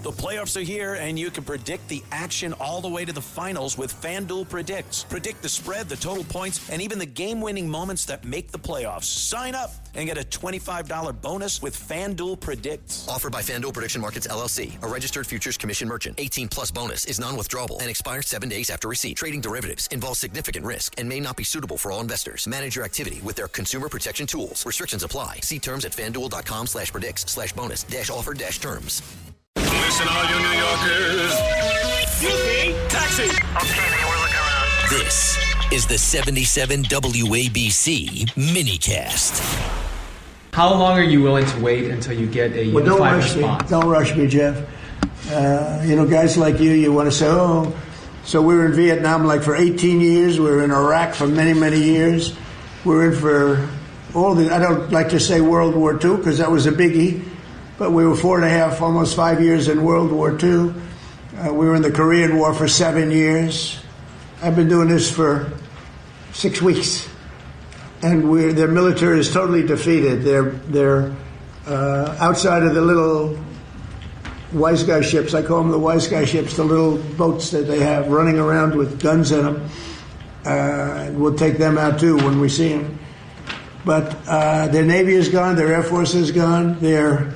The playoffs are here, and you can predict the action all the way to the finals with FanDuel Predicts. Predict the spread, the total points, and even the game-winning moments that make the playoffs. Sign up and get a $25 bonus with FanDuel Predicts. Offered by FanDuel Prediction Markets, LLC, a registered futures commission merchant. 18-plus bonus is non-withdrawable and expires 7 days after receipt. Trading derivatives involves significant risk and may not be suitable for all investors. Manage your activity with their consumer protection tools. Restrictions apply. See terms at FanDuel.com/predicts/bonus-offer-terms. Listen, all you New Yorkers. Taxi. Okay, man, we're looking around. This is the 77 WABC minicast. How long are you willing to wait until you get a unified response? Don't rush me, Jeff. Guys like you want to say, so we were in Vietnam for 18 years. We were in Iraq for many, many years. We're in for I don't like to say World War II because that was a biggie. But we were 4.5, almost 5 years in World War II. We were in the Korean War for 7 years. I've been doing this for 6 weeks. And their military is totally defeated. They're outside of the little wise guy ships. I call them the wise guy ships, the little boats that they have running around with guns in them. We'll take them out, too, when we see them. But their Navy is gone. Their Air Force is gone. Their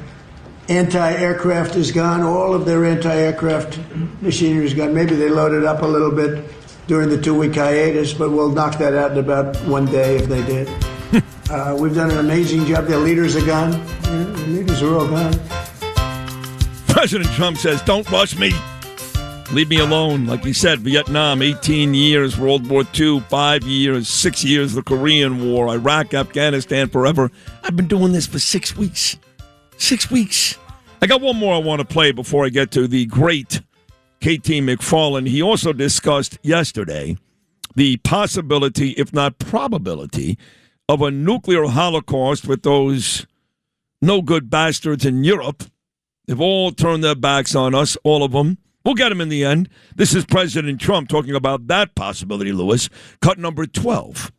anti-aircraft is gone. All of their anti-aircraft machinery is gone. Maybe they loaded up a little bit during the 2-week hiatus, but we'll knock that out in about 1 day if they did. We've done an amazing job. Their leaders are gone. The leaders are all gone. President Trump says, don't rush me. Leave me alone. Like he said, Vietnam, 18 years, World War II, 5 years, 6 years, the Korean War, Iraq, Afghanistan, forever. I've been doing this for 6 weeks. 6 weeks. I got one more I want to play before I get to the great KT McFarland. He also discussed yesterday the possibility, if not probability, of a nuclear holocaust with those no-good bastards in Europe. They've all turned their backs on us, all of them. We'll get them in the end. This is President Trump talking about that possibility, Lewis. Cut number 12.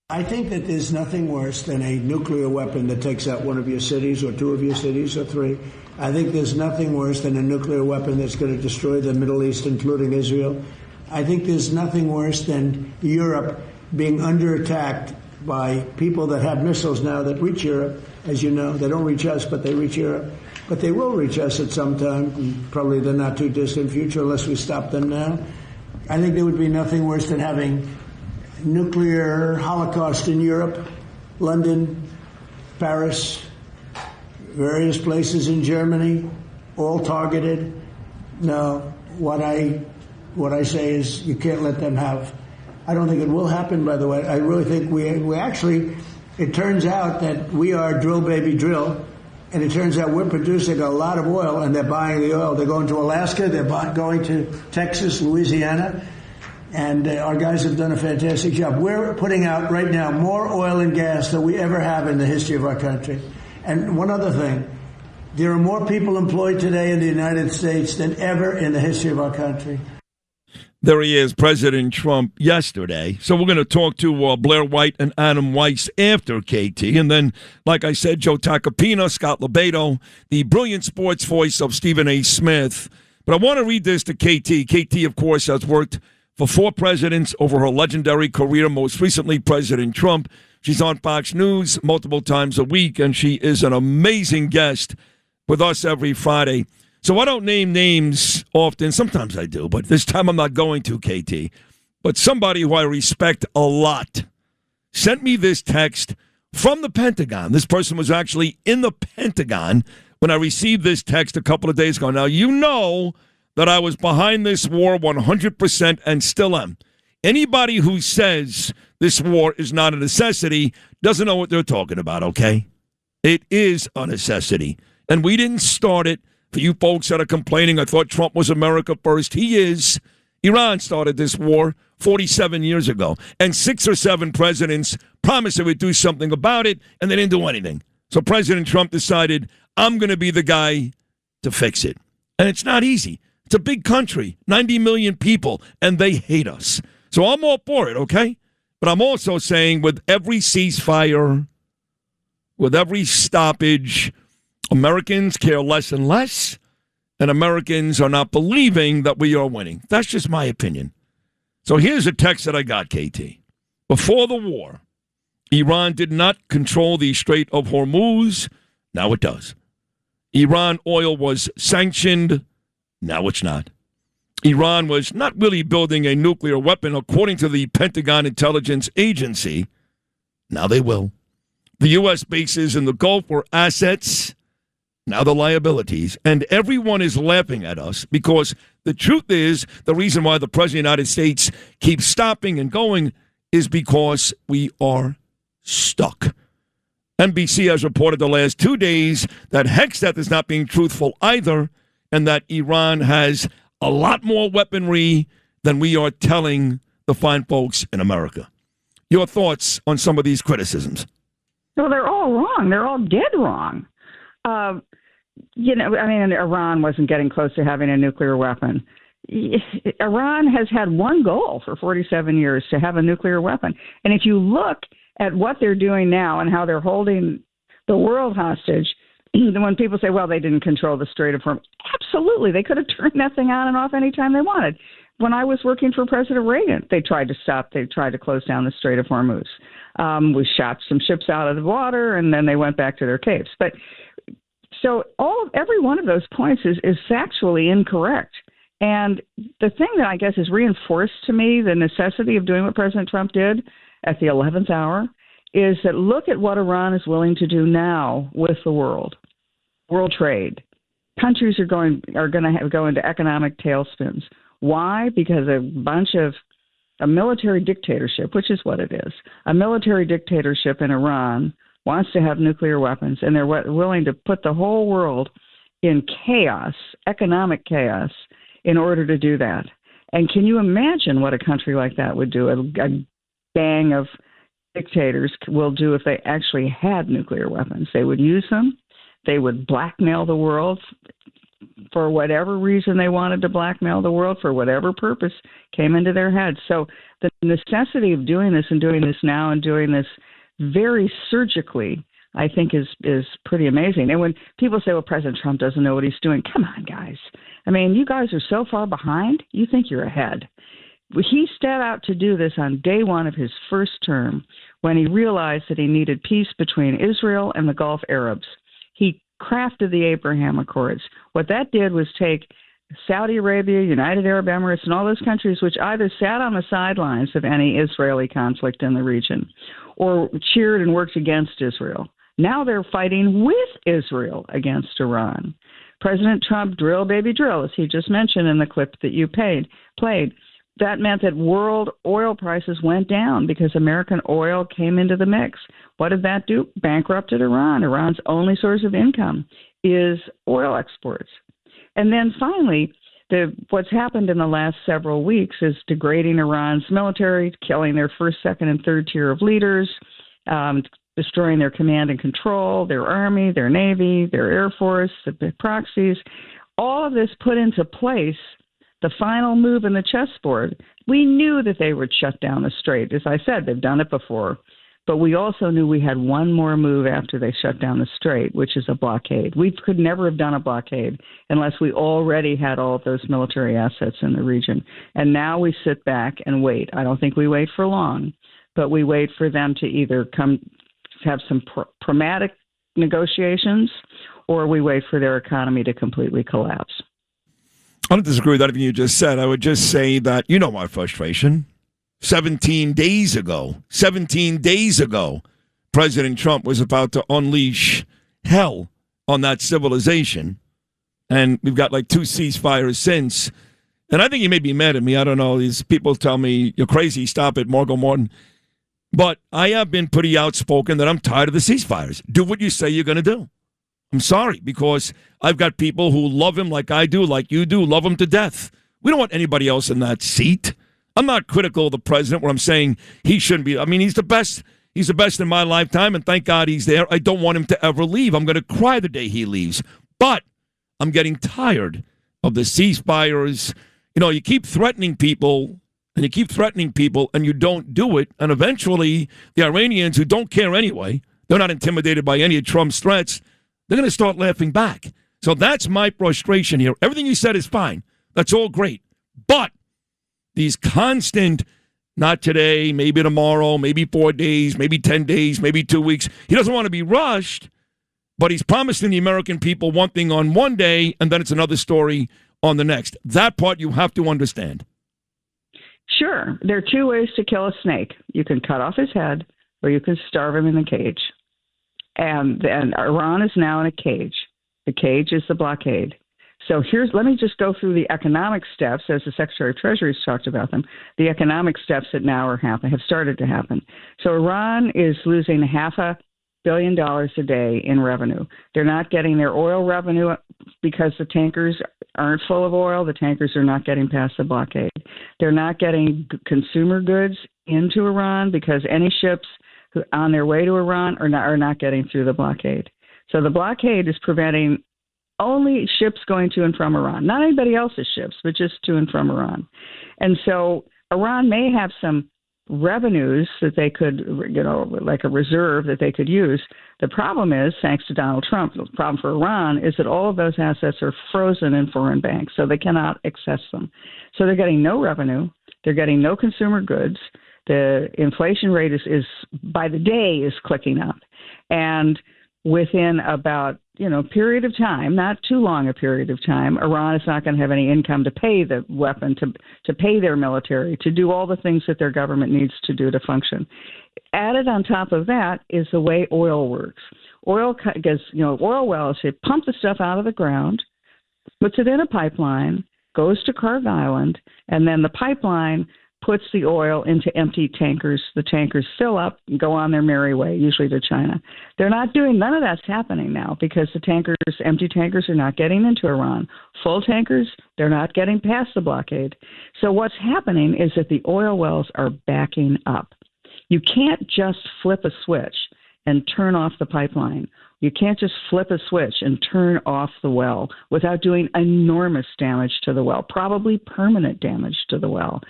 I think that there's nothing worse than a nuclear weapon that takes out one of your cities or two of your cities or three. I think there's nothing worse than a nuclear weapon that's going to destroy the Middle East, including Israel. I think there's nothing worse than Europe being under attack by people that have missiles now that reach Europe. As you know, they don't reach us, but they reach Europe. But they will reach us at some time, probably the not too distant future, unless we stop them now. I think there would be nothing worse than having nuclear holocaust in Europe, London, Paris, various places in Germany, all targeted. No, what I say is you can't let them have. I don't think it will happen, by the way. I really think we actually, it turns out that we are drill baby drill, and it turns out we're producing a lot of oil, and they're buying the oil. They're going to Alaska, they're going to Texas, Louisiana, and our guys have done a fantastic job. We're putting out right now more oil and gas than we ever have in the history of our country. And one other thing, there are more people employed today in the United States than ever in the history of our country. There he is, President Trump, yesterday. So we're going to talk to Blair White and Adam Weiss after KT. And then, like I said, Joe Tacopina, Scott Lebedo, the brilliant sports voice of Stephen A. Smith. But I want to read this to KT. KT, of course, has worked for 4 presidents over her legendary career, most recently President Trump. She's on Fox News multiple times a week, and she is an amazing guest with us every Friday. So I don't name names often. Sometimes I do, but this time I'm not going to, KT. But somebody who I respect a lot sent me this text from the Pentagon. This person was actually in the Pentagon when I received this text a couple of days ago. Now, you know that I was behind this war 100% and still am. Anybody who says this war is not a necessity doesn't know what they're talking about, okay? It is a necessity. And we didn't start it. For you folks that are complaining, I thought Trump was America first. He is. Iran started this war 47 years ago. And 6 or 7 presidents promised they would do something about it, and they didn't do anything. So President Trump decided, I'm going to be the guy to fix it. And it's not easy. It's a big country, 90 million people, and they hate us. So I'm all for it, okay? But I'm also saying with every ceasefire, with every stoppage, Americans care less and less, and Americans are not believing that we are winning. That's just my opinion. So here's a text that I got, KT. Before the war, Iran did not control the Strait of Hormuz. Now it does. Iran oil was sanctioned. Now it's not. Iran was not really building a nuclear weapon, according to the Pentagon Intelligence Agency. Now they will. The U.S. bases in the Gulf were assets. Now the liabilities. And everyone is laughing at us because the truth is the reason why the President of the United States keeps stopping and going is because we are stuck. NBC has reported the last 2 days that Hegseth is not being truthful either, and that Iran has a lot more weaponry than we are telling the fine folks in America. Your thoughts on some of these criticisms? Well, they're all wrong. They're all dead wrong. Iran wasn't getting close to having a nuclear weapon. Iran has had one goal for 47 years, to have a nuclear weapon. And if you look at what they're doing now and how they're holding the world hostage, when people say, well, they didn't control the Strait of Hormuz, absolutely. They could have turned that thing on and off anytime they wanted. When I was working for President Reagan, they tried to close down the Strait of Hormuz. We shot some ships out of the water, and then they went back to their caves. But so every one of those points is factually incorrect. And the thing that I guess is reinforced to me, the necessity of doing what President Trump did at the 11th hour, is that look at what Iran is willing to do now with the world trade. Countries are going to go into economic tailspins. Why? Because a military dictatorship, which is what it is, a military dictatorship in Iran wants to have nuclear weapons, and they're willing to put the whole world in chaos, economic chaos, in order to do that. And can you imagine what a country like that would do? A gang of dictators will do if they actually had nuclear weapons. They would use them. They would blackmail the world for whatever reason they wanted to blackmail the world, for whatever purpose came into their heads. So the necessity of doing this and doing this now and doing this very surgically, I think is pretty amazing. And when people say, well, President Trump doesn't know what he's doing, come on, guys. I mean, you guys are so far behind, you think you're ahead. He set out to do this on day one of his first term when he realized that he needed peace between Israel and the Gulf Arabs. He crafted the Abraham Accords. What that did was take Saudi Arabia, United Arab Emirates, and all those countries which either sat on the sidelines of any Israeli conflict in the region or cheered and worked against Israel. Now they're fighting with Israel against Iran. President Trump, drill, baby, drill, as he just mentioned in the clip that you played. That meant that world oil prices went down because American oil came into the mix. What did that do? Bankrupted Iran. Iran's only source of income is oil exports. And then finally, what's happened in the last several weeks is degrading Iran's military, killing their first, second, and third tier of leaders, destroying their command and control, their army, their navy, their air force, the proxies. All of this put into place the final move in the chessboard. We knew that they would shut down the strait. As I said, they've done it before. But we also knew we had one more move after they shut down the strait, which is a blockade. We could never have done a blockade unless we already had all of those military assets in the region. And now we sit back and wait. I don't think we wait for long, but we wait for them to either have some pragmatic negotiations, or we wait for their economy to completely collapse. I don't disagree with anything you just said. I would just say that you know my frustration. 17 days ago, President Trump was about to unleash hell on that civilization. And we've got like 2 ceasefires since. And I think you may be mad at me. I don't know. These people tell me, you're crazy. Stop it, Margot Martin. But I have been pretty outspoken that I'm tired of the ceasefires. Do what you say you're going to do. I'm sorry, because I've got people who love him like I do, like you do, love him to death. We don't want anybody else in that seat. I'm not critical of the president where I'm saying he shouldn't be. I mean, he's the best. He's the best in my lifetime, and thank God he's there. I don't want him to ever leave. I'm going to cry the day he leaves. But I'm getting tired of the ceasefires. You know, you keep threatening people, and you don't do it. And eventually, the Iranians, who don't care anyway, they're not intimidated by any of Trump's threats, they're going to start laughing back. So that's my frustration here. Everything you said is fine. That's all great. But these constant, not today, maybe tomorrow, maybe 4 days, maybe 10 days, maybe 2 weeks. He doesn't want to be rushed, but he's promising the American people one thing on one day, and then it's another story on the next. That part you have to understand. Sure. There are two ways to kill a snake. You can cut off his head, or you can starve him in a cage. And Iran is now in a cage. The cage is the blockade. So let me just go through the economic steps, as the Secretary of Treasury has talked about them, the economic steps that now have started to happen. So Iran is losing $500 million a day in revenue. They're not getting their oil revenue because the tankers aren't full of oil. The tankers are not getting past the blockade. They're not getting consumer goods into Iran because any ships on their way to Iran are not getting through the blockade. So the blockade is preventing only ships going to and from Iran, not anybody else's ships, but just to and from Iran. And so Iran may have some revenues that they could, like a reserve that they could use. The problem is, thanks to Donald Trump, the problem for Iran is that all of those assets are frozen in foreign banks, so they cannot access them. So they're getting no revenue. They're getting no consumer goods. The inflation rate is by the day is clicking up. And within about, period of time, not too long a period of time, Iran is not going to have any income to pay the weapon, to pay their military, to do all the things that their government needs to do to function. Added on top of that is the way oil works. Oil wells, they pump the stuff out of the ground, puts it in a pipeline, goes to Carg Island, and then the pipeline puts the oil into empty tankers. The tankers fill up and go on their merry way, usually to China. None of that's happening now because empty tankers are not getting into Iran. Full tankers, they're not getting past the blockade. So what's happening is that the oil wells are backing up. You can't just flip a switch and turn off the pipeline. You can't just flip a switch and turn off the well without doing enormous damage to the well, probably permanent damage to the well.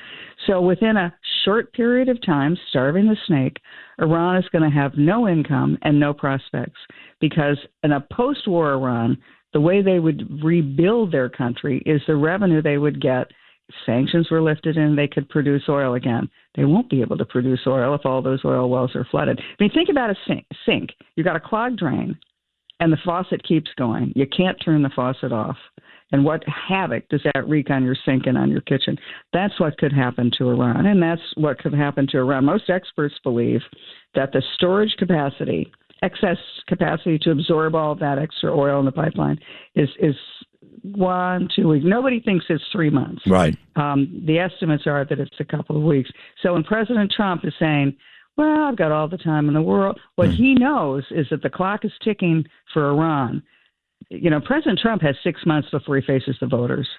So within a short period of time, starving the snake, Iran is going to have no income and no prospects because in a post-war Iran, the way they would rebuild their country is the revenue they would get. Sanctions were lifted and they could produce oil again. They won't be able to produce oil if all those oil wells are flooded. I mean, think about a sink. You've got a clogged drain and the faucet keeps going. You can't turn the faucet off. And what havoc does that wreak on your sink and on your kitchen? That's what could happen to Iran, and that's what could happen to Iran. Most experts believe that the storage capacity, excess capacity to absorb all of that extra oil in the pipeline is 1, 2 weeks. Nobody thinks it's 3 months. Right. The estimates are that it's a couple of weeks. So when President Trump is saying, well, I've got all the time in the world, what he knows is that the clock is ticking for Iran. President Trump has 6 months before he faces the voters.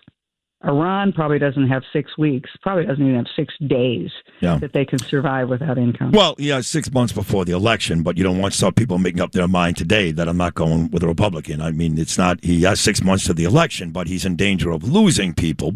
Iran probably doesn't have 6 weeks, probably doesn't even have 6 days that they can survive without income. Well, 6 months before the election, but you don't want some people making up their mind today that I'm not going with a Republican. I mean, it's not, he has 6 months to the election, but he's in danger of losing people.